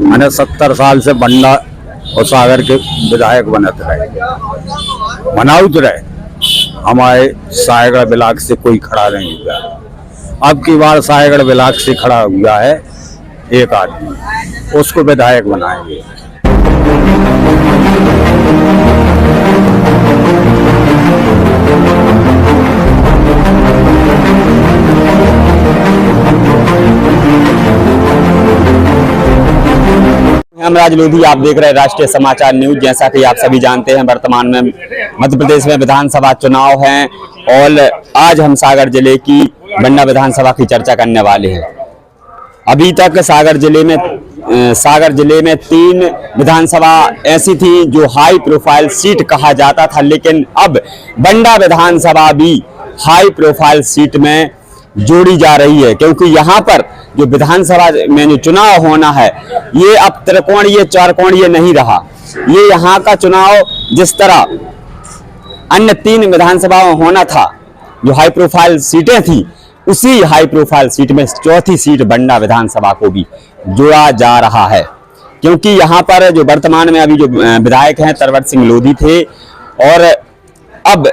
मैंने 70 साल से बंडा और सागर के विधायक बनते रहे, बनाउत रहे। हमारे सागर ब्लॉक से कोई खड़ा नहीं हुआ। अब की बार सागर ब्लॉक से खड़ा हुआ है एक आदमी, उसको विधायक बनाएंगे। राज लोधी, आप देख रहे हैं राष्ट्रीय समाचार न्यूज। जैसा कि आप सभी जानते हैं, वर्तमान में मध्य प्रदेश में विधानसभा चुनाव हैं और आज हम सागर जिले की बंडा विधानसभा की चर्चा करने वाले हैं। अभी तक सागर जिले में 3 विधानसभा ऐसी थी जो हाई प्रोफाइल सीट कहा जाता था, लेकिन अब बंडा विधानसभा भी हाई प्रोफाइल सीट में जोड़ी जा रही है, क्योंकि यहाँ पर जो विधानसभा में जो चुनाव होना है ये अब त्रिकोणीय चारकोणीय नहीं रहा। ये यहाँ का चुनाव जिस तरह अन्य 3 विधानसभाओं होना था, जो हाई प्रोफाइल सीटें थी, उसी हाई प्रोफाइल सीट में चौथी सीट बंडा विधानसभा को भी जोड़ा जा रहा है। क्योंकि यहाँ पर जो वर्तमान में अभी जो विधायक हैं तरवर सिंह लोधी थे, और अब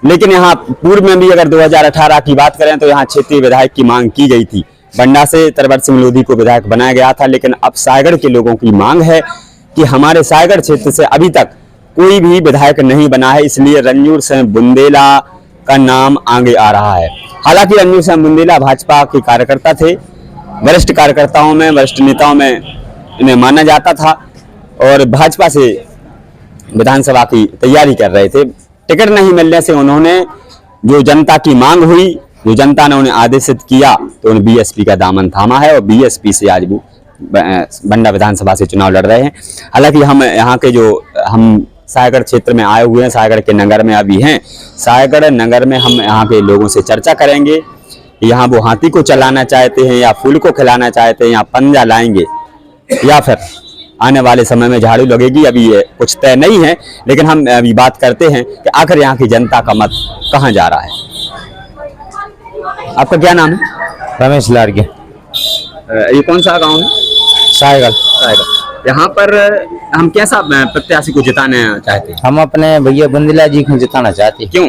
लेकिन यहाँ पूर्व में भी अगर 2018 की बात करें तो यहाँ क्षेत्रीय विधायक की मांग की गई थी। बंडा से तरवर सिंह लोधी को विधायक बनाया गया था, लेकिन अब सागर के लोगों की मांग है कि हमारे सागर क्षेत्र से अभी तक कोई भी विधायक नहीं बना है, इसलिए रणजोर सिंह बुंदेला का नाम आगे आ रहा है। हालांकि रणजोर सिंह बुंदेला भाजपा के कार्यकर्ता थे, वरिष्ठ कार्यकर्ताओं में, वरिष्ठ नेताओं में इन्हें माना जाता था और भाजपा से विधानसभा की तैयारी कर रहे थे। टिकट नहीं मिलने से उन्होंने, जो जनता की मांग हुई, जो जनता ने उन्हें आदेशित किया, तो उन्हें बीएसपी का दामन थामा है और बीएसपी से आज वो बंडा विधानसभा से चुनाव लड़ रहे हैं। हालांकि हम यहाँ के हम सागर क्षेत्र में आए हुए हैं, सागर के नगर में अभी हैं। सागर नगर में हम यहाँ के लोगों से चर्चा करेंगे कि यहाँ वो हाथी को चलाना चाहते हैं या फूल को खिलाना चाहते हैं या पंजा लाएंगे या फिर आने वाले समय में झाड़ू लगेगी। अभी ये कुछ तय नहीं है, लेकिन हम अभी बात करते हैं कि आखिर यहाँ की जनता का मत कहाँ जा रहा है। आपका क्या नाम है? रमेश लाड़के। ये कौन सा गांव है? सागर। यहाँ पर हम कैसा प्रत्याशी को जिताने चाहते हैं? हम अपने भैया बुंदेला जी को जिताना चाहते। क्यों?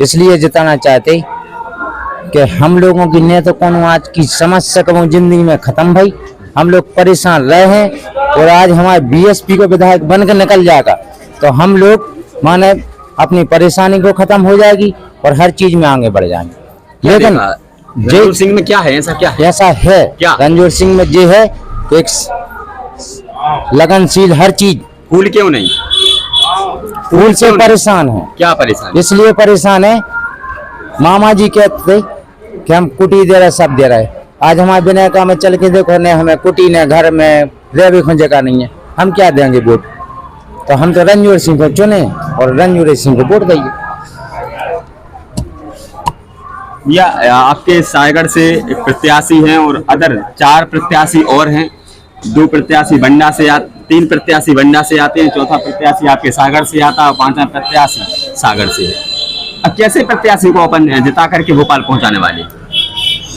इसलिए जिताना चाहते कि हम लोगों की ने तो कौन आज की समस्या कब जिंदगी में खत्म भाई, हम लोग परेशान रहे हैं और आज हमारे बीएसपी को विधायक बनकर निकल जाएगा तो हम लोग माने अपनी परेशानी को खत्म हो जाएगी और हर चीज में आगे बढ़ जाएंगे। लेकिन रणजोर सिंह में क्या है? ऐसा क्या है? ऐसा है क्या? रणजोर सिंह में जो है एक लगनशील हर चीज। फूल क्यों नहीं? फूल से परेशान है। क्या परेशान? इसलिए परेशान है, मामा जी कहते कि हम कुटी दे रहे, सब दे रहे। आज हमारे बिना का में चल के देखो, ने हमें कुटी ने घर में रेवी खुंजे का नहीं है, हम क्या देंगे वोट? तो हम तो रणजोर सिंह को चुने और रणजोर सिंह को वोट देंगे। या आपके सागर से एक प्रत्याशी हैं और अदर 4 प्रत्याशी और हैं। 2 प्रत्याशी बंडा से 3 प्रत्याशी बंडा से आते हैं, चौथा प्रत्याशी आपके सागर से आता है और 5वां प्रत्याशी सागर से है। अब कैसे प्रत्याशी को अपन जिता करके भोपाल पहुंचाने वाले?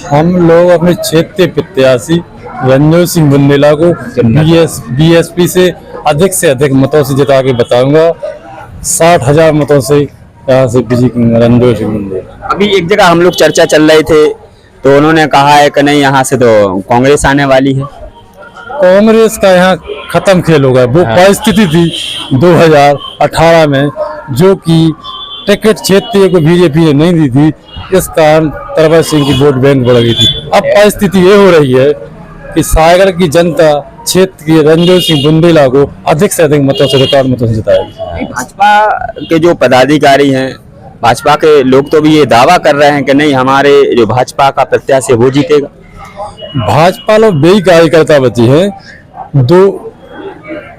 हम लोग अपने क्षेत्रीय प्रत्याशी रणजोर सिंह बुंदेला को बीएसपी से अधिक मतों से जिता के बताऊंगा। 60,000 मतों से यहाँ से रणजोर सिंह बुंदेला। अभी एक जगह हम लोग चर्चा चल रहे थे तो उन्होंने कहा है कि नहीं, यहाँ से तो कांग्रेस आने वाली है। कांग्रेस का यहाँ खत्म खेल होगा। वो परिस्थिति थी 2018 में, जो कि टिकट क्षेत्रीय को बीजेपी ने नहीं दी थी, इस कारण तरवर सिंह की वोट बैंक बढ़ गई थी। अब परिस्थिति ये हो रही है कि सागर की जनता क्षेत्र के रणजोर सिंह बुंदेला को अधिक से अधिक मतों से, रिकॉर्ड मतों से जिताएगी। भाजपा के जो पदाधिकारी हैं, भाजपा के लोग तो भी ये दावा कर रहे हैं कि नहीं, हमारे जो भाजपा का प्रत्याशी वो जीतेगा। भाजपा लोग बेई कार्यकर्ता बचे हैं, 2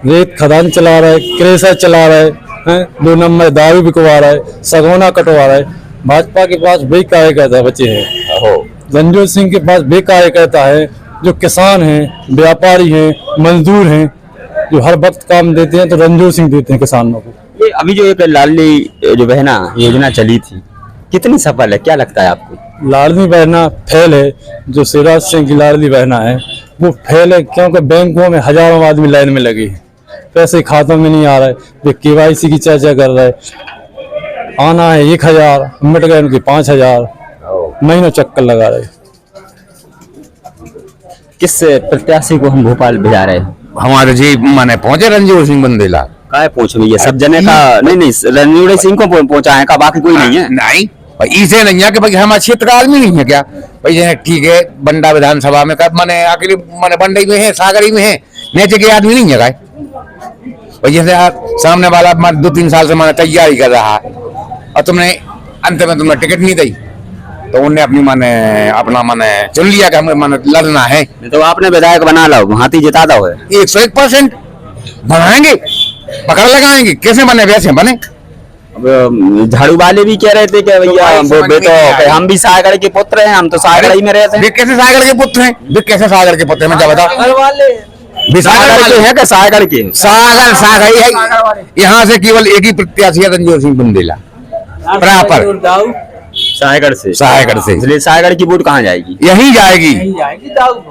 रेत खदान चला रहे, क्रेशर चला रहे हैं, 2 नंबर दारू बिकवा रहा है, सगोना कटवा रहा है। भाजपा के पास बेई कार्यकर्ता बचे हैं। रणजोर सिंह के पास बेई कार्यकर्ता है, जो किसान हैं, व्यापारी हैं, मजदूर हैं, जो हर वक्त काम देते हैं, तो रणजोर सिंह देते हैं किसानों को। ये अभी जो एक लाडली जो बहना योजना चली थी, कितनी सफल है, क्या लगता है आपको? लाडली बहना फेल है। जो शिवराज सिंह की लाडली बहना है वो फैले, क्योंकि बैंकों में हजारों आदमी लाइन में लगे हैं, पैसे खातों में नहीं आ रहे, वे केवाईसी की चर्चा कर रहे, आना है 1000, मिट गए उनके 5000, महीनों चक्कर लगा रहे। किस प्रत्याशी को हम भोपाल भेजा रहे हैं? हमारे जी माने पहुंचे रणजीत सिंह बुंदेला। काय पूछ भैया, सब जने का नहीं रणजीत सिंह को पहुंचा है का, बाकी कोई नहीं है? नहीं भाई, इसे नहीं है कि भाई हमारे क्षेत्र का आदमी नहीं है क्या भाई? जैसे ठीक है, बंडा विधानसभा में कब माने आखिरी माने बंडई में है, सागरी में है, नीचे के आदमी नहीं है काय भाई? जैसे सामने वाला 2-3 साल से माने तैयारी कर रहा है और तुमने अंत में तुमने टिकट नहीं दी, तो उन्हें अपनी माने अपना माने चुन लिया कि हमें माने लड़ना है। तो आपने विधायक बना लो, हाथी जिता दो है। 101% बनाएंगे, पकड़ लगाएंगे, कैसे बने वैसे बने। अब झाड़ू वाले भी कह रहे थे कि भैया तो हम भी सागर के पुत्र हैं, हम तो सागर ही में रहते हैं। वे कैसे सागर के पुत्र हैं? वे कैसे सागर के पुत्र हैं? मैं क्या बताऊं? सागर के हैं क्या? सागर के सागर ही है। यहाँ से केवल एक ही प्रत्याशी है, रणजीत सिंह बुंदेला प्रॉपर सागर से। इसलिए सागर की वोट कहाँ जाएगी? यही जाएगी,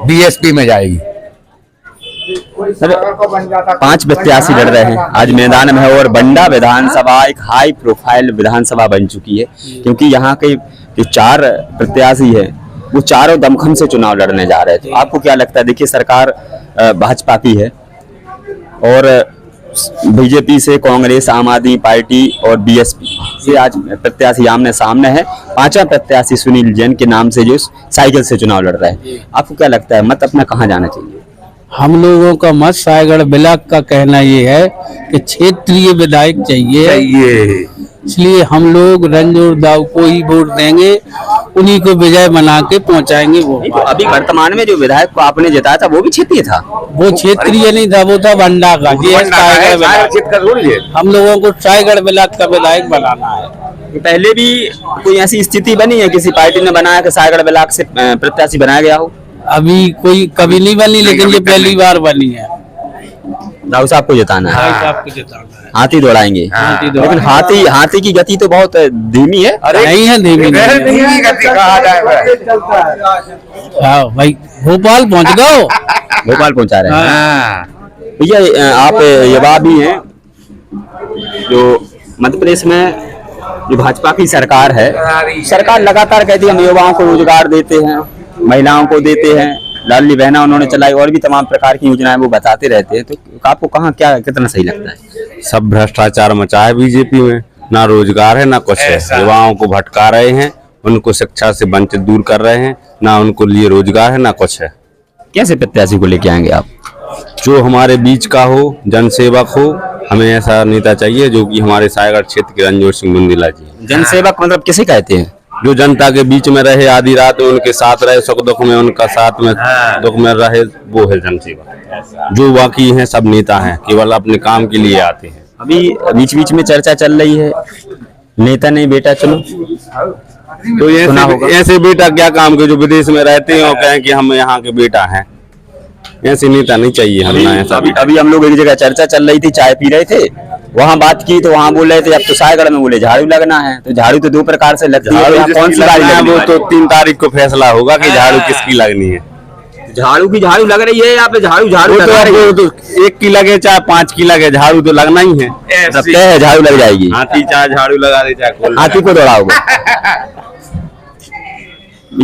बीएसपी में जाएगी। 5 प्रत्याशी लड़ रहे हैं आज मैदान में, और बंडा विधानसभा एक हाई प्रोफाइल विधानसभा बन चुकी है, क्योंकि यहाँ के जो 4 प्रत्याशी है वो चारों दमखम से चुनाव लड़ने जा रहे थे। आपको क्या लगता है? देखिए, सरकार भाजपा की है और बीजेपी से कांग्रेस, आम आदमी पार्टी और बीएसपी से आज प्रत्याशी आमने सामने है। 5वां प्रत्याशी सुनील जैन के नाम से जो साइकिल से चुनाव लड़ रहे हैं। आपको क्या लगता है, मत अपना कहाँ जाना चाहिए? हम लोगों का मत सायगढ़ ब्लॉक का कहना ये है कि क्षेत्रीय विधायक चाहिए, इसलिए हम लोग रणजीत दाऊ को ही वोट देंगे, उन्हीं को विजय बना के पहुंचाएंगे। वो तो अभी वर्तमान में जो विधायक को आपने जिताया था वो भी क्षेत्रीय था? वो क्षेत्रीय नहीं था, वो था बंडा का। हम लोगों को सायगढ़ ब्लॉक का विधायक बनाना है। पहले भी कोई ऐसी स्थिति बनी है किसी पार्टी ने बनाया कि सायगढ़ ब्लॉक से प्रत्याशी बनाया गया हो? अभी कोई कभी नहीं बनी, लेकिन ये पहली बार बनी है। दाऊ साहब को जिताना है, आपको जिताना है। हाथी दौड़ाएंगे। लेकिन हाथी की गति तो बहुत धीमी है। नहीं है, धीमी हाँ भाई, भोपाल पहुंच गए। भोपाल पहुंचा रहे हैं भैया। आप युवा भी हैं, जो मध्य प्रदेश में जो भाजपा की सरकार है, सरकार लगातार कहती है हम युवाओं को रोजगार देते हैं, महिलाओं को देते हैं, लाडली बहना उन्होंने चलाई, और भी तमाम प्रकार की योजनाएं वो बताते रहते हैं। तो आपको कहाँ क्या कितना सही लगता है? सब भ्रष्टाचार मचा है बीजेपी में, ना रोजगार है ना कुछ है। युवाओं को भटका रहे हैं, उनको शिक्षा से वंचित दूर कर रहे हैं, ना उनको लिए रोजगार है ना कुछ है। कैसे प्रत्याशी को लेके आएंगे आप? जो हमारे बीच का हो, जनसेवक हो, हमें ऐसा नेता चाहिए जो कि हमारे सायगढ़ क्षेत्र के रणजीत सिंह बुंदेला जी। जनसेवक मतलब किसे कहते हैं? जो जनता के बीच में रहे, आधी रात में उनके साथ रहे, सुख दुख में उनका साथ में दुख में रहे, वो है जनसेवक। जो बाकी हैं सब नेता हैं, केवल अपने काम के लिए आते हैं। अभी बीच बीच में चर्चा चल रही है, नेता नहीं बेटा चलो, तो ऐसे बेटा क्या काम के जो विदेश में रहते हैं और कहें कि हम यहाँ के बेटा हैं? ऐसे नेता नहीं चाहिए हमें ऐसा। अभी हम लोग एक जगह चर्चा चल रही थी, चाय पी रहे थे, वहाँ बात की तो वहाँ बोल रहे थे अब तो सायगढ़ में बोले झाड़ू लगना है। तो झाड़ू तो 2 प्रकार से लगती है, कौन सी गाड़ी लगनी है? वो तो 3 तारीख को फैसला होगा कि झाड़ू किसकी लगनी है। झाड़ू की झाड़ू लग रही है या पे झाड़ू तो 1 की लगे चाहे 5 की लगे, झाड़ू तो लगना ही है। सब तय है, झाड़ू लग जाएगी। हाथी चाहे झाड़ू लगा दे चाहे हाथी को दौड़ाओगे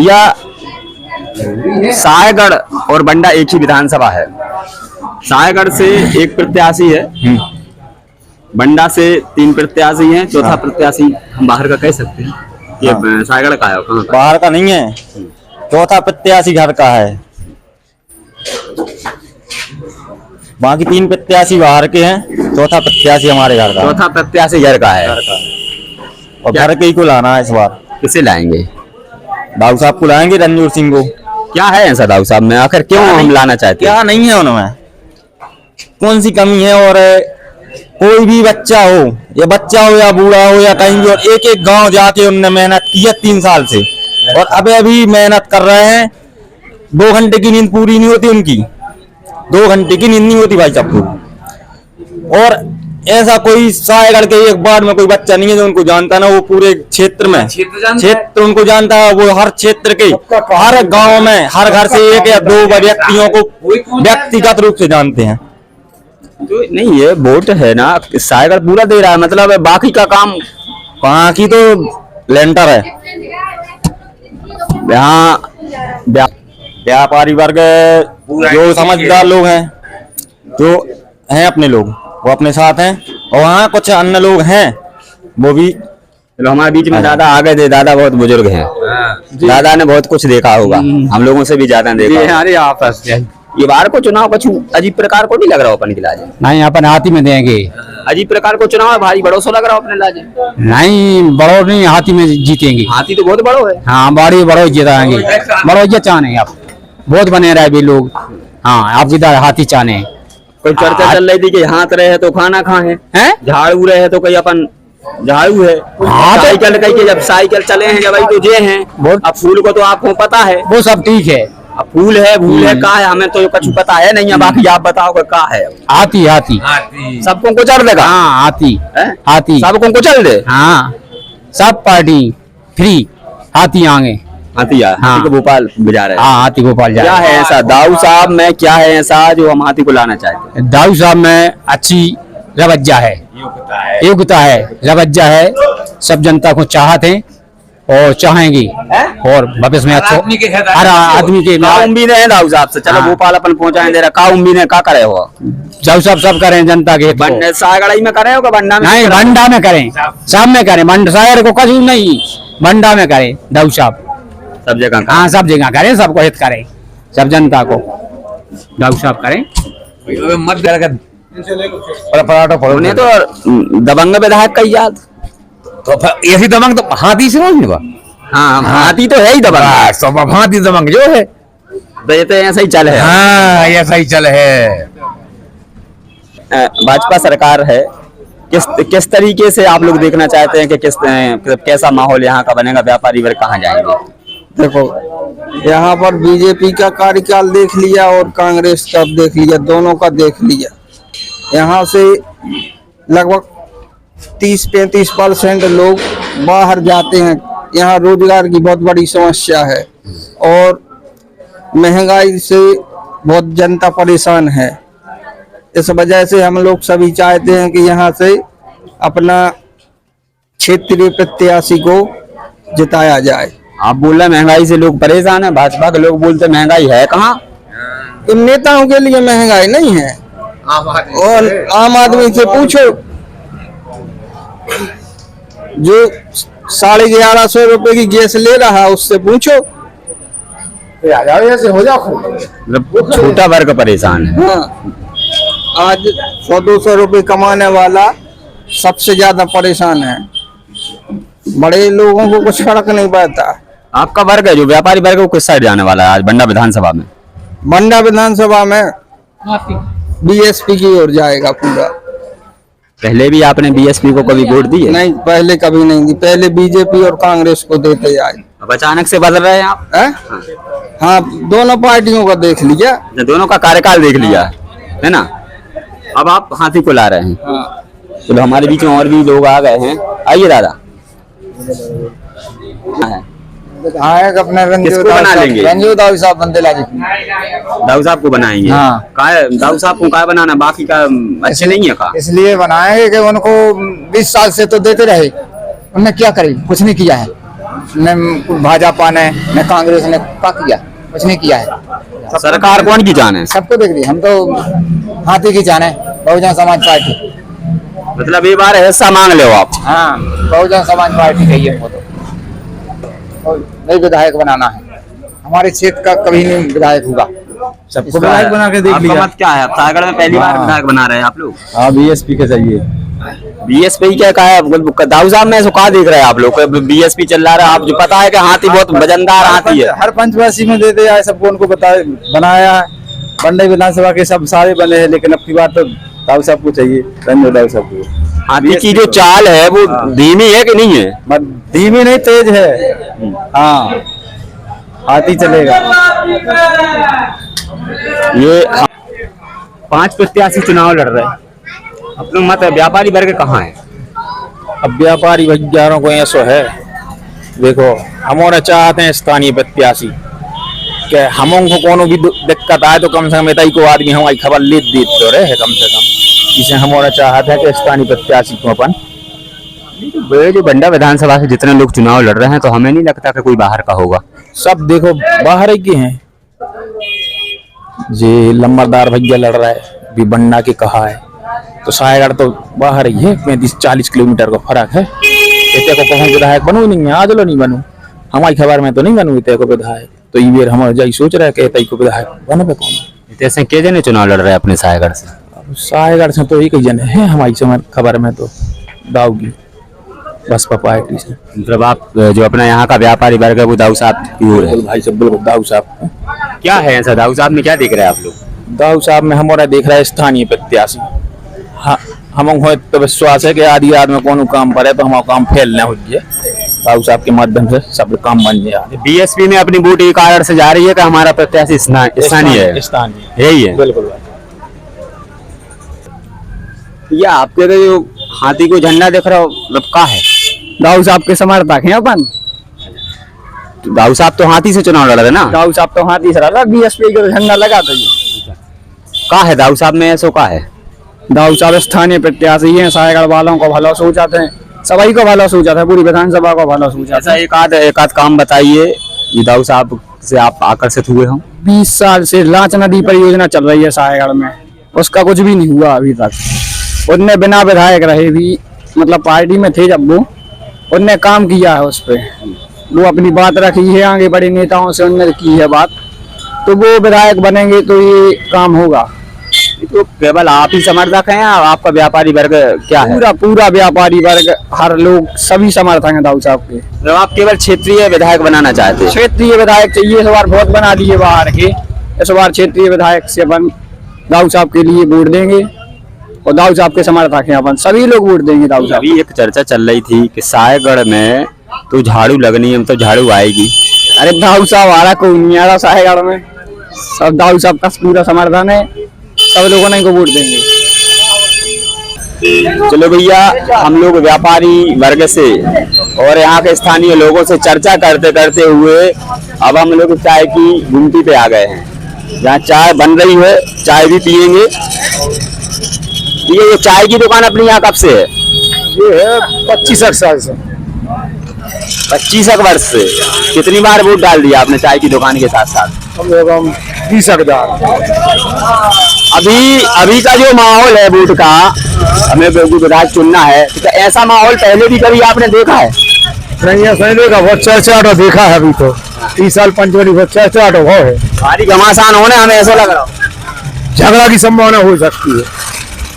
या सायगढ़ और बंडा एक ही विधानसभा है। सायगढ़ से एक प्रत्याशी है, बंडा से 3 प्रत्याशी हैं, चौथा प्रत्याशी हम बाहर का कह सकते हैं। ये सायगढ़ का है, कहाँ का? बाहर का नहीं है, चौथा प्रत्याशी घर का है। बाकी 3 प्रत्याशी बाहर के हैं, चौथा प्रत्याशी हमारे घर का। चौथा प्रत्याशी घर का है और घर के ही को लाना है इस बार। किसे लाएंगे? दाऊ साहब को लाएंगे, रणजीत सिंह को। क्या है ऐसा दाऊ साहब में, आखिर क्यों हम लाना चाहते हैं? क्या नहीं है उनमें, कौन सी कमी है? और कोई भी बच्चा हो, या बच्चा हो या बूढ़ा हो या कहीं भी, और एक गांव जाके उनने मेहनत की है 3 साल से, और अभी मेहनत कर रहे हैं। 2 घंटे की नींद पूरी नहीं होती उनकी, 2 घंटे की नींद नहीं होती भाई साहब को। और ऐसा कोई सायगढ़ के एक वार्ड में कोई बच्चा नहीं है जो उनको जानता ना, वो पूरे क्षेत्र में क्षेत्र उनको जानता है। वो हर क्षेत्र के हर गांव में हर घर से एक या दो व्यक्तियों को व्यक्तिगत रूप से जानते हैं। तो नहीं, ये वोट है ना, सायगढ़ पूरा दे रहा है, मतलब बाकी का काम वहाँ की तो लेंटर है। यहाँ व्यापारी वर्ग जो समझदार लोग हैं, जो हैं अपने लोग, वो अपने साथ हैं, और वहाँ कुछ अन्य लोग हैं वो भी। चलो हमारे बीच में दादा आ गए थे, दादा बहुत बुजुर्ग हैं, दादा ने बहुत कुछ देखा होगा, हम लोगों से भी ज्यादा देखा। अरे आपस ये बार को चुनाव कुछ अजीब प्रकार को नहीं लग रहा अपन के लाजे? नहीं, अपन हाथी में देंगे। अजीब प्रकार को चुनाव है, भारी बड़ो सो लग रहा हो अपने लाजे? नहीं, बड़ो नहीं, हाथी में जीतेंगे। हाथी तो बहुत बड़ो है। हाँ, बड़ो जिताएंगे, बड़ो ये चाहने आप बहुत बने रहे भी लोग। हाँ, आप इधर हाथी चाहने। कोई चर्चा चल रही थी कि हाथ रहे तो खाना खाए हैं, झाड़ू रहे तो कोई अपन झाड़ू है, साइकिल कहीं के जब साइकिल चले हैं जब तो जे हैं। अब फूल को तो आपको पता है, वो सब ठीक है। अब फूल है भूल है का है, हमें तो कुछ पता है नहीं है, बाकी आप बताओ का है। हाथी सबको कुचल देगा। हाँ, हाथी सबको कुचल दे। हाँ, सब पार्टी फ्री, हाथी आगे। हाथी हाथी को भोपाल भिजा रहे हैं। हाँ, हाथी भोपाल जा क्या है ऐसा दाऊ साहब में, क्या है ऐसा जो हम हाथी को लाना चाहते हैं? दाऊ साहब में अच्छी रवैया है, योग्यता है, रवैया है, सब जनता को चाहते हैं और चाहेंगी, और भविष्य में अच्छा हर आदमी के उम्मीद है दाऊ साहब से। चलो भोपाल अपन पहुंचाएं दे रहा, का उम्मीद है, का करे हो दाऊ साहब? सब करें जनता के हित को। सागड़ाई में करे हो, बंडा में नहीं, बंडा में करें, सब में करें, शायर को कभी नहीं, बंडा में करें दाऊ साहब, सब जगह। हाँ, सब जगह करें, सबको हित करें, सब जनता को दाऊ साहब करें। मत कर उन्हें तो दबंग विधायक का याद, तो ऐसी दबंग तो हाथी से नहीं हुआ। हाँ, हाथी तो है ही दबंग, सब हाथी दबंग जो है, तो ये तो ऐसा ही चल है। हाँ, ऐसा ही चल है। भाजपा सरकार है, किस तरीके से आप लोग देखना चाहते हैं कि कैसा माहौल यहाँ का बनेगा, व्यापारी वर्ग कहाँ जाएंगे? देखो, यहाँ पर बीजेपी का कार्यकाल देख लिया और कांग्रेस का देख लिया, दोनों का देख लिया। यहाँ से लगभग 30-35% लोग बाहर जाते हैं। यहाँ रोजगार की बहुत बड़ी समस्या है और महंगाई से बहुत जनता परेशान है। इस वजह से हम लोग सभी चाहते हैं कि यहाँ से अपना क्षेत्रीय प्रत्याशी को जिताया जाए। आप बोल रहे महंगाई से लोग परेशान है, भाजपा के लोग बोलते महंगाई है कहाँ? इन नेताओं के लिए महंगाई नहीं है, और आम आदमी से पूछो जो 1150 रुपए की गैस ले रहा है, उससे पूछो। हो जाओ, मतलब छोटा वर्ग परेशान है। हाँ, आज 100-200 रुपए कमाने वाला सबसे ज्यादा परेशान है, बड़े लोगों को कुछ फर्क नहीं पड़ता। आपका वर्ग है जो व्यापारी वर्ग है, वो किस साइड जाने वाला है आज बंडा विधानसभा में? बंडा विधानसभा में बीएसपी की ओर जाएगा पूरा। पहले भी आपने बीएसपी को कभी वोट दी है? नहीं, पहले कभी नहीं दी, पहले बीजेपी और कांग्रेस को देते आए। अब अचानक से बदल रहे हैं आप? हाँ, दोनों पार्टियों का देख लिया, दोनों का कार्यकाल देख लिया है ना। अब आप हाथी को ला रहे हैं। हाँ। चलो हमारे बीच में और भी लोग आ गए हैं, आइए दादा। अपना किसको बना लेंगे? रंजू दाऊ साहब बंदे लाजी, दाऊ साहब को बनाएंगे। हाँ। दाऊ साहब को क्या बनाना, बाकी का अच्छे नहीं है का? इसलिए बनाएंगे कि उनको 20 साल से तो देते रहे, उन्होंने क्या करे, कुछ नहीं किया है। न भाजपा ने न कांग्रेस ने क्या किया, कुछ नहीं किया है। सरकार कौन की जान है? सबको देख दी, हम तो हाथी की जान है, बहुजन समाज पार्टी। मतलब ये बार हिस्सा मांग ले आप? हाँ, बहुजन समाज पार्टी चाहिए हमको, तो नहीं विधायक बनाना है। हमारे क्षेत्र का कभी नहीं विधायक होगा, सबको विधायक बना के देख लिया। आपका मत क्या है? सागड़ में पहली बार विधायक बना रहे हैं आप लोग? हाँ, बीएसपी का चाहिए। बीएसपी क्या कहा है दाऊ साहब में? कहा देख रहे हैं आप लोग बीएसपी चल रहा है? आप जो पता है कि हाथी बहुत वजनदार हाथी है, हर पंचवासी में देते आए, सबको उनको बनाया। बंडे विधानसभा के सब सारे बने हैं, लेकिन अब की बात तो दाऊ साहब को चाहिए, रंजू दाऊ साहब को। हाथी की जो चाल है वो धीमी है कि नहीं है? धीमी नहीं, तेज है। हाँ, हाथी चलेगा। ये 5 प्रत्याशी चुनाव लड़ रहे हैं, अपने मत व्यापारी वर्ग कहाँ है? अब व्यापारी भैयारों को ऐसा है, देखो हमारा चाहते हैं स्थानीय प्रत्याशी कि हम को कोनो भी दिक्कत आए तो कम से कम इतना को आदमी हमारी खबर ले दे तो रहे कम से कम। इसे हमारा चाहता है कि स्थानीय प्रत्याशी को अपन जो बंडा विधानसभा से जितने लोग चुनाव लड़ रहे हैं तो हमें नहीं लगता कि कोई बाहर का होगा। सब देखो बाहर ही के हैं। जे लंबरदार भैया लड़ रहा है भी बन्ना के कहा है तो सायगढ़ तो बाहर ही है, 35-40 किलोमीटर का फर्क है। इतने को कहूँ विधायक बनू नहीं है, आज लो नहीं बनू, हमारी खबर में तो नहीं बनू इतने को विधायक। तो ये बेर हम जाई सोच रहे कि इतने को विधायक बने पे कौन ऐसे के जने चुनाव लड़ रहे हैं अपने सायगढ़ से? सायगढ़ से तो एक ही जने है हमारी समय खबर में तो दाऊ की बसपा पार्टी से। मतलब आप जो अपना यहाँ का व्यापारी वर्ग है वो दाऊ साहब की ओर है? भाई सब बिल्कुल दाऊ साहब। क्या है ऐसा दाऊ साहब में क्या देख रहे हैं आप लोग? दाऊ साहब में हमारा देख रहा है स्थानीय प्रत्याशी। हाँ हम तो विश्वास है कि आदि में कौन काम पर है तो हमारा काम फैलना हो जाए, दाऊ साहब के माध्यम से सब काम बन जाए। बीएसपी में अपनी वोट एक कारण से जा रही है कि हमारा प्रत्याशी स्थानीय है, स्थानीय यही है बिल्कुल। ये आपके तो जो हाथी को झंडा देख रहा हो मतलब का है? दाऊ साहब के समर्थक हैं अपन। दाऊ साहब तो हाथी से चुनाव लड़ रहे ना? दाऊ साहब तो हाथी से लड़ा, बीएसपी का झंडा लगा तो ये का है दाऊ साहब में ऐसा का है? दाऊ साहब स्थानीय प्रत्याशी हैं, सायगढ़ वालों को भला सोचाते हैं, सभी को भला सोचा था, पूरी विधानसभा को भला सोचा। ऐसा एक आध काम बताइए ये दाऊ साहब से आप आकर्षित हुए हो। 20 साल से लाच नदी परियोजना चल रही है सायगढ़ में, उसका कुछ भी नहीं हुआ अभी तक। उनने बिना विधायक रहे भी, मतलब पार्टी में थे जब वो, उनने काम किया है उस पर, वो अपनी बात रखी है, आगे बड़े नेताओं से उनने की है बात, तो वो विधायक बनेंगे तो ये काम होगा। तो केवल आप ही समर्थक हैं या आपका व्यापारी वर्ग क्या है? पूरा व्यापारी वर्ग, हर लोग सभी समर्थक हैं दाऊ साहब के। तो आप केवल क्षेत्रीय विधायक बनाना चाहते हैं? क्षेत्रीय विधायक चाहिए, इस बार बहुत बना दिए बाहर के, इस बार क्षेत्रीय विधायक से अपन दाऊ साहब के लिए वोट देंगे और दाऊ साहब के समर्थक हैं अपन, सभी लोग वोट देंगे दाऊ साहब। अभी एक चर्चा चल रही थी कि सायगढ़ में तो झाड़ू लगनी है, तो झाड़ू आएगी। अरे दाऊ साहब आ रहा, कोई नहीं आ रहा सायगढ़ में, सब दाऊ साहब का पूरा समर्थन है, सब लोगों ने इनको वोट देंगे। चलो भैया, हम लोग व्यापारी वर्ग से और यहाँ के स्थानीय लोगों से चर्चा करते करते हुए अब हम लोग चाय की गुमटी पे आ गए हैं, जहाँ चाय बन रही है, चाय भी पियेंगे। ये चाय की दुकान अपनी यहाँ कब से है? ये है 25 साल से। 25 वर्ष से। कितनी बार वोट डाल दिया आपने चाय की दुकान के साथ साथ? हम लोग 20,000। अभी का जो माहौल है वोट का, हमें विधायक चुनना है, तो ऐसा माहौल पहले भी कभी आपने देखा है? नहीं ऐसा नहीं देखा, बहुत चर्चा तो देखा है अभी तो 30 साल पंचवटी बहुत चर्चा तो है। भारी घमासान होने हमें ऐसा लग रहा, झगड़ा की संभावना हो सकती है।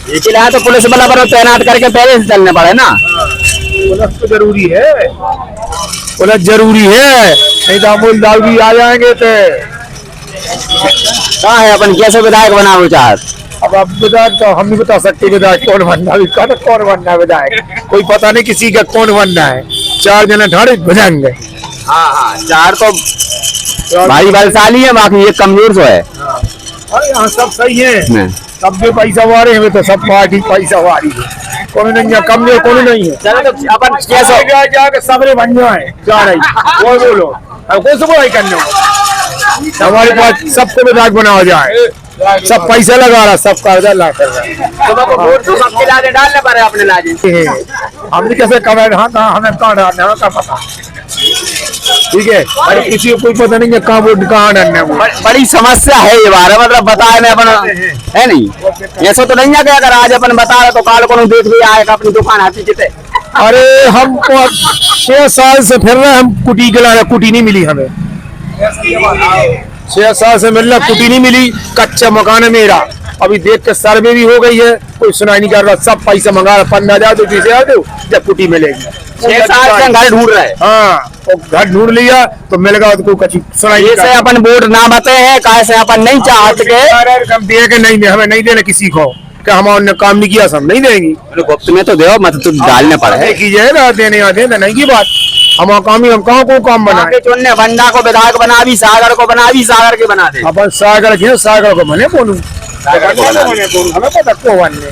इसलिए तो पुलिस बल पर तैनात करके पहले से चलने पड़े ना। पुलिस तो जरूरी है, पुलिस जरूरी है, नहीं तो अमूल दाऊ भी आ जाएंगे तो कहाँ है अपन कैसे विधायक बनाना चाहत? अब विधायक तो हम नहीं बता सकते विधायक कौन बनना, कौन बनना है विधायक, कोई पता नहीं किसी का कौन बनना है। 4 जने ढाड़े बजाएंगे। हाँ 4 तो भाई बलशाली है, बाकी ये कमजोर तो है। अरे यहाँ सब सही है, सब जो पैसा वाले हैं तो सब पार्टी पैसा वाली है, कौन नहीं है कमजोर, कौन नहीं है। चलो तो अपन कैसे जाके सबरे बन जाए, वो बोलो कौन से बुराई करने, हमारे पास सबको विधायक बनाया जाए, सब पैसा लगा रहा, सब कर्जा ला कर रहा है, तो सबके लाजे डालने पड़े अपने लाजे। हमने कैसे कमेंट, हाँ हमें कहाँ डालने, हमें क्या पता, ठीक है। अरे किसी को कोई पता नहीं है कहाँ वोट कहाँ डालने। बड़ी समस्या है ये बार, मतलब बताए में अपन है नहीं, ऐसा तो नहीं है कि अगर आज अपन बता रहे तो काल को देख भी आएगा अपनी दुकान हाथी जिते। अरे हम 6 साल से फिर रहे, हम कुटी के ला, कुटी नहीं मिली हमें, 6 साल से मिल रहा, कुटी नहीं मिली, कच्चा मकान है मेरा, अभी देख के सर्वे भी हो गई है, कोई सुनाई नहीं कर रहा, सब पैसा मंगा रहा, 15,000 दो 20,000 दो, जब कुटी मिलेगी। 6 साल से घर ढूंढ रहे। हाँ तो घर ढूंढ लिया तो मिलेगा, तो कोई कच्ची सुनाई से अपन वोट ना बते हैं, काहे से अपन नहीं चाहते के हम दे के नहीं दे, हमें नहीं देना किसी को, क्या हमारे काम नहीं किया, सब नहीं देंगी, गुप्त में तो दो मत तो डालने पड़े कीजिएगा, देने आते नहीं की बात, हमारा काम ही, हम कहाँ को काम बना चुनने, बंडा को विधायक बना भी, सागर को बना भी, सागर के बना दे। अपन सागर के, सागर को बने बोलूं, हमें पता क्यों बनने,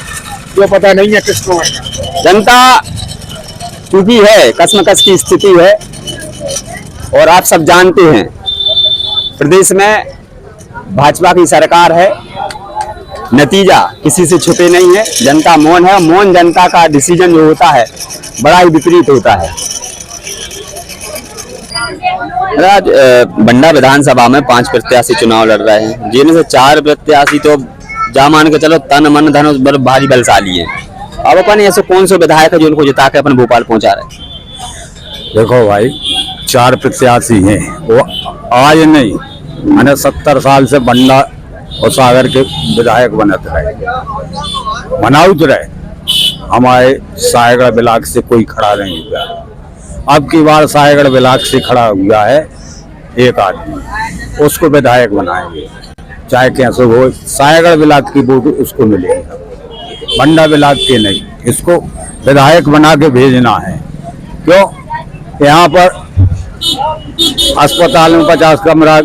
जो पता नहीं है किसको। जनता क्योंकि है कसमकस की स्थिति है और आप सब जानते हैं प्रदेश में भाजपा की सरकार है, नतीजा किसी से छुपे नहीं है। जनता मौन है, मौन जनता का डिसीजन जो होता है बड़ा ही विपरीत होता है। आज बंडा विधानसभा में 5 प्रत्याशी चुनाव लड़ रहे हैं, जिनमें से 4 प्रत्याशी तो जा मान के चलो तन मन धन भारी बलशाली है। अब अपन ऐसे कौन से विधायक है जो उनको जिता के अपन भोपाल पहुंचा रहे हैं? देखो भाई, 4 प्रत्याशी हैं, वो आज नहीं, मैंने 70 साल से बंडा और सागर के विधायक बनते रहे, मनाउत रहे। हमारे सायगढ़ ब्लॉक से कोई खड़ा नहीं हुआ। अब की बार सायगढ़ ब्लॉक से खड़ा हुआ है एक आदमी, उसको विधायक बनाएंगे, चाहे कैसे हो। सायगढ़ ब्लॉक की वोट उसको मिलेगी, बंडा ब्लॉक के नहीं। इसको विधायक बना के भेजना है। क्यों? यहाँ पर अस्पताल में 50 कमरा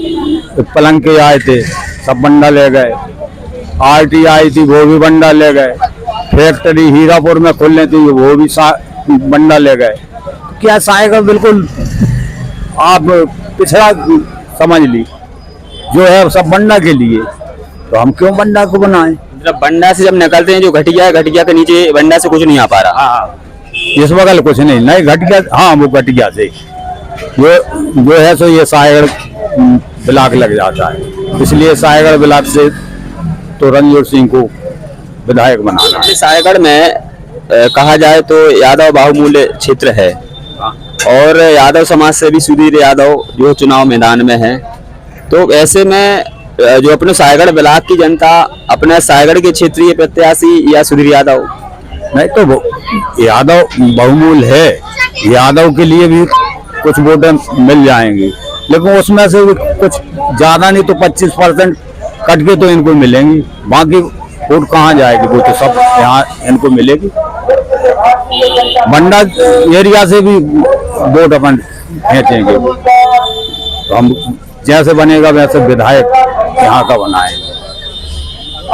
पलंग के आए थे, सब बंडा ले गए। आरटी आई थी, वो भी बंडा ले गए। फैक्ट्री हीरापुर में खोलने थी, वो भी बंडा ले गए। क्या सायगढ़ बिल्कुल आप पिछड़ा समझ ली, जो है सब बंडा के लिए, तो हम क्यों बंडा को बनाएं? मतलब बंडा से जब निकलते हैं जो घटिया है, घटिया के नीचे बंडा से कुछ नहीं आ पा रहा। हाँ, इस बगल कुछ नहीं घटिया। हाँ, वो घटिया से जो है सो ये सायगढ़ ब्लॉक लग जाता है, इसलिए सायगढ़ ब्लॉक से तो रणजीत सिंह को विधायक बनाना है। सायगढ़ में कहा जाए तो यादव बाहुमूल्य क्षेत्र है और यादव समाज से भी सुधीर यादव जो चुनाव मैदान में है, तो ऐसे में जो अपने सायगढ़ ब्लॉक की जनता अपने सायगढ़ के क्षेत्रीय प्रत्याशी या सुधीर यादव नहीं, तो वो यादव बहुमूल्य है, यादव के लिए भी कुछ वोट मिल जाएंगे, लेकिन उसमें से कुछ ज्यादा नहीं तो 25% कट के तो इनको मिलेंगी, बाकी वोट कहाँ जाएगी? वो तो सब यहाँ इनको मिलेगी। बंडा एरिया से भी वोट अपन खींचेंगे, तो हम जैसे बनेगा वैसे विधायक यहाँ का बनाएंगे।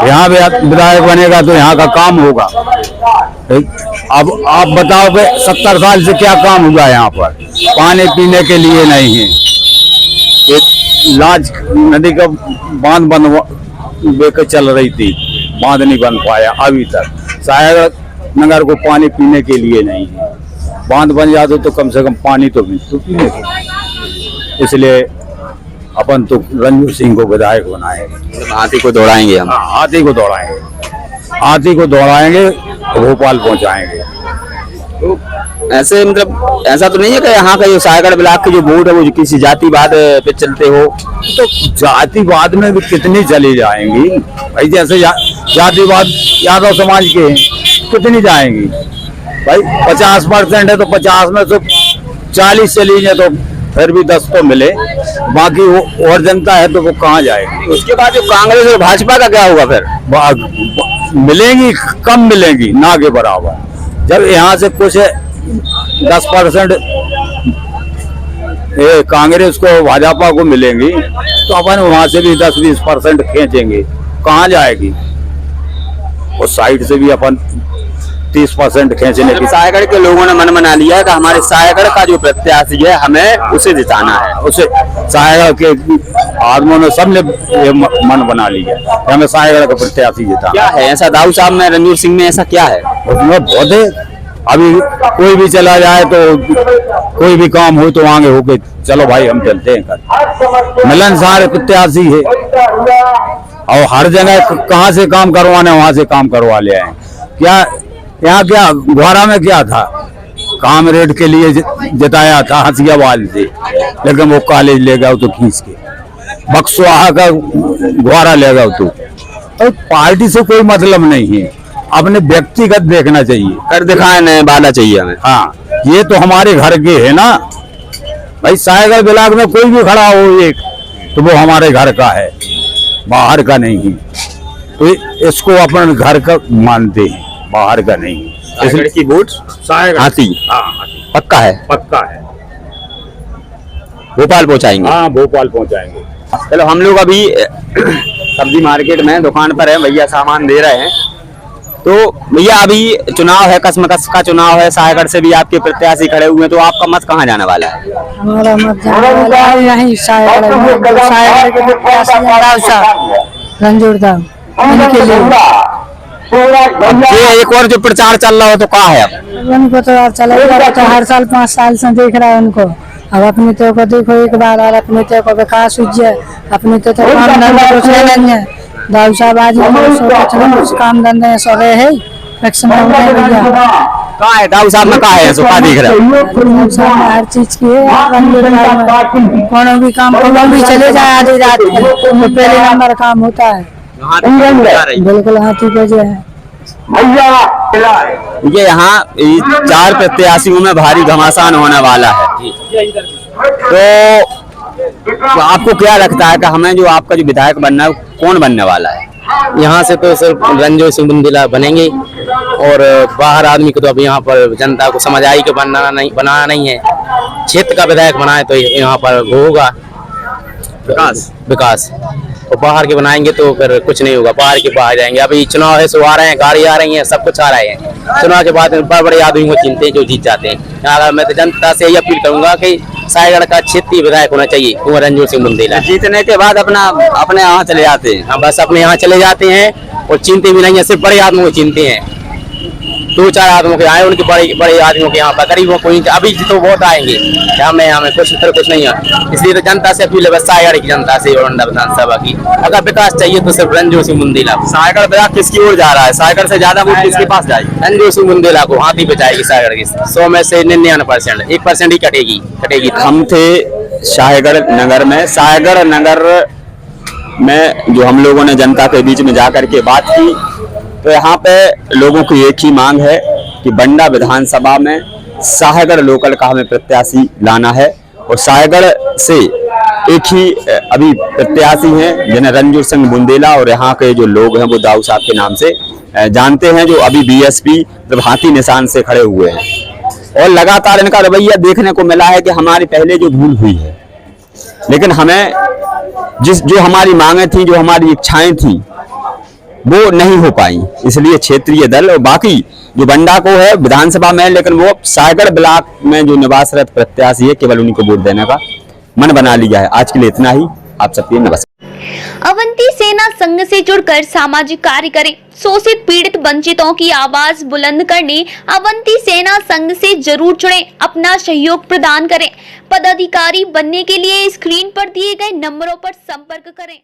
यहाँ विधायक बनेगा तो यहाँ का काम होगा। अब आप बताओ कि 70 साल से क्या काम हुआ यहाँ पर? पानी पीने के लिए नहीं है, एक लाज नदी का बांध बनवा चल रही थी, बांध नहीं बन पाया अभी तक। सायगढ़ नगर को पानी पीने के लिए नहीं है, बांध बन जाते तो कम से कम पानी तो मिलता पीने के। इसलिए अपन तो रणजीत सिंह को विधायक बनाएंगे। हाथी को दौड़ाएंगे हम। हाथी को दौड़ाएंगे, हाथी को दौड़ाएंगे, भोपाल पहुंचाएंगे। तो ऐसे मतलब ऐसा तो नहीं है कि यहाँ का जो सायगढ़ ब्लॉक की जो वोट है वो किसी जातिवाद पे चलते हो? तो जातिवाद में भी कितनी चली जाएंगी भाई? जैसे जातिवाद यादव समाज के हैं, कितनी जाएंगी भाई? 50% है तो 50 में से 40 चली जाए तो फिर भी 10 तो मिले, बाकी वो और जनता है तो वो कहाँ जाएगी? उसके बाद जो कांग्रेस और भाजपा का क्या होगा फिर? मिलेंगी, कम मिलेंगी, ना के बराबर। जब यहाँ से कुछ 10% कांग्रेस को भाजपा को मिलेंगी तो अपन वहां से भी 10-20% खींचेंगे, कहाँ जाएगी? और साइड से भी अपन 30% खींचने की। सायगढ़ के लोगों ने मन बना लिया है कि हमारे सायगढ़ का जो प्रत्याशी है हमें उसे जिताना है। उसे सायगढ़ के आदमियों ने सबने मन बना लिया है, हमें सायगढ़ का प्रत्याशी जिताना। क्या है ऐसा दाऊ साहब में, रणजीत सिंह में ऐसा क्या है? उसमें बहुत है। अभी कोई भी चला जाए तो कोई भी काम हो तो आगे होके चलो भाई हम चलते हैं कर। मिलनसार प्रत्याशी है और हर जगह कहाँ से काम करवाने वहां से काम करवा ले आए। क्या यहाँ क्या ग्वारा में क्या था? कामरेड के लिए जिताया था हंसियावाल से, लेकिन वो कॉलेज ले गया तो खींच के। बक्सवाहा का ग्वारा ले गया तो पार्टी से कोई मतलब नहीं है, अपने व्यक्तिगत देखना चाहिए, कर दिखाने वाला चाहिए हमें। हाँ, ये तो हमारे घर के है ना भाई। सायगढ़ ब्लॉक में कोई भी खड़ा हो एक तो वो हमारे घर का है, बाहर का नहीं है। तो इसको अपन घर का मानते हैं, बाहर का नहीं। सायगढ़ की वोट हाथी पक्का है, पक्का है। भोपाल पहुंचाएंगे। हाँ, भोपाल पहुंचाएंगे। चलो, हम लोग अभी सब्जी मार्केट में दुकान पर है, भैया सामान दे रहे हैं। तो भैया अभी चुनाव है, कसमकस का चुनाव है, साहेगढ़ से भी आपके प्रत्याशी खड़े हुए हैं, तो आपका मत कहाँ जाने वाला है? हमारा मत जाने वाला है यहीं साहेगढ़ में, साहेगढ़ के प्रत्याशी हैं राव साहब रंजोर दाव, उनके लिए। ये एक और जो प्रचार चल रहा हो तो कहाँ है अब? उनको तो चला तो हर साल 5 साल से देख रहा है उनको। अब अपने तो को देखो एक बार, और अपने तो को विकास हुई है, अपने तो काम धंधा कुछ नहीं है। दाऊ साहब आज कुछ काम धंधे सो रहे है, इलेक्शन में भैया कहाँ है दाऊ साहब में? कहाँ है सो दिख रहा है? दाऊ साहब में हर चीज की है, कोनो भी काम को भी चले जाए आधी रात में तो पहले नंबर काम होता है। बिल्कुल हाथी पे जो है ये यहाँ 4 प्रत्याशियों में भारी घमासान होने वाला है। तो आपको क्या लगता है कि हमें जो आपका जो विधायक बनना है कौन बनने वाला है? यहाँ से तो सिर्फ रंजो सिंह बुंदेला बनेंगे, और बाहर आदमी को तो अब यहाँ पर जनता को समझ आई कि बनाना नहीं है। क्षेत्र का विधायक बनाए तो यहाँ पर वो होगा विकास, और बाहर के बनाएंगे तो फिर कुछ नहीं होगा, बाहर के बाहर जाएंगे। अभी चुनाव है, सो आ रहे हैं, गाड़ी आ रही है, सब कुछ आ रहे हैं। चुनाव के बाद बड़े आदमी को चिनते हैं जो जीत जाते हैं। मैं तो जनता से यही अपील करूंगा कि साहेगढ़ का क्षेत्रीय विधायक होना चाहिए कुंवर रंजोर सिंह बुंदेला। जीतने के बाद अपने यहाँ चले जाते हैं। हाँ, बस अपने यहाँ चले जाते हैं और चिनते भी नहीं है, सिर्फ बड़े आदमियों को चिनते हैं। 2-4 आदमियों के आए, उनके बड़े आदमियों के यहाँ पर गरीबों को अभी तो बहुत आएंगे, हमें कुछ नहीं है। इसलिए तो जनता से अपील है बस साहेगढ़ की जनता से और बंडा विधानसभा की, अगर विकास चाहिए तो सिर्फ रंजोर सिंह बुंदेला। साहेगढ़ विधायक किसकी ओर जा रहा है? साहेगढ़ से ज्यादा वोट किसके पास जाएगी? रंजोर सिंह बुंदेला को हाथी पे जाएगी साहेगढ़ की। 100 में से 99%, 1% ही कटेगी। हम थे साहेगढ़ नगर में। साहेगढ़ नगर में जो हम लोगों ने जनता के बीच में जाकर के बात की, तो यहाँ पे लोगों की एक ही मांग है कि बंडा विधानसभा में साहेगढ़ लोकल का हमें प्रत्याशी लाना है। और साहेगढ़ से एक ही अभी प्रत्याशी हैं जिन्हें रंजोर सिंह बुंदेला, और यहाँ के जो लोग हैं वो दाऊ साहब के नाम से जानते हैं, जो अभी बीएसपी हाथी निशान से खड़े हुए हैं। और लगातार इनका रवैया देखने को मिला है कि हमारी पहले जो भूल हुई है, लेकिन हमें जो हमारी मांगे थी, जो हमारी इच्छाएं थी, वो नहीं हो पाई। इसलिए क्षेत्रीय दल और बाकी जो बंडा को है विधानसभा में, लेकिन वो साहेगढ़ ब्लॉक में जो निवासरत प्रत्याशी है, केवल उन्हीं को वोट देने का मन बना लिया है। आज के लिए इतना ही। आप सबके नमस्कार। अवंती सेना संघ से जुड़कर सामाजिक कार्य करें। शोषित पीड़ित वंचितों की आवाज बुलंद करने अवंती सेना संघ से जरूर जुड़ें, अपना सहयोग प्रदान करें। पदाधिकारी बनने के लिए स्क्रीन पर दिए गए नंबरों पर संपर्क करें।